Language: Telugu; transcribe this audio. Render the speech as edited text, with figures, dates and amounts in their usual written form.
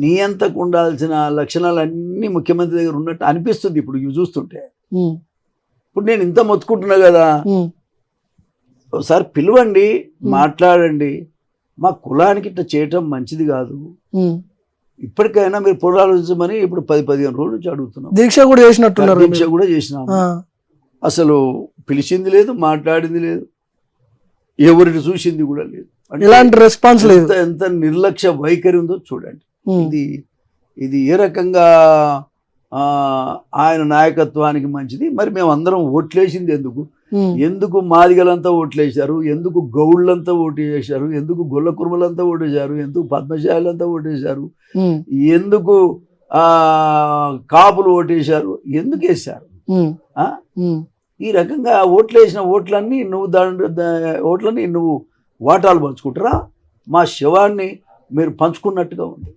నియంతకు ఉండాల్సిన లక్షణాలన్నీ ముఖ్యమంత్రి దగ్గర ఉన్నట్టు అనిపిస్తుంది ఇప్పుడు ఇవి చూస్తుంటే. ఇప్పుడు నేను ఇంత మొత్తుకుంటున్నా కదా, ఒకసారి పిలవండి, మాట్లాడండి. మా కులానికి ఇట్లా చేయటం మంచిది కాదు, ఇప్పటికైనా మీరు పునరాలోచించమని ఇప్పుడు 10-15 రోజుల నుంచి అడుగుతున్నాం. దీక్ష కూడా చేసినట్టున్నారు. దీక్ష కూడా చేసినాము. అసలు పిలిచింది లేదు, మాట్లాడింది లేదు, ఎవరిని చూసింది కూడా లేదు. ఎలాంటి రెస్పాన్స్ లేదు. ఎంత నిర్లక్ష్య వైఖరి ఉందో చూడండి. ఇది ఏ రకంగా ఆయన నాయకత్వానికి మంచిది. మరి మేము అందరం ఓట్లేసింది ఎందుకు మాదిగలంతా ఓట్లేశారు, ఎందుకు గౌళ్ళంతా ఓటు చేశారు, ఎందుకు గొల్ల కుర్మలంతా ఓటేశారు, ఎందుకు పద్మశాలంతా ఓటేశారు, ఎందుకు కాపులు ఓటేశారు, ఎందుకు వేశారు? ఈ రకంగా ఓట్లేసిన ఓట్లన్నీ నువ్వు వాటాలు పంచుకుంటారా? మా శవాన్ని మీరు పంచుకున్నట్టుగా ఉంది.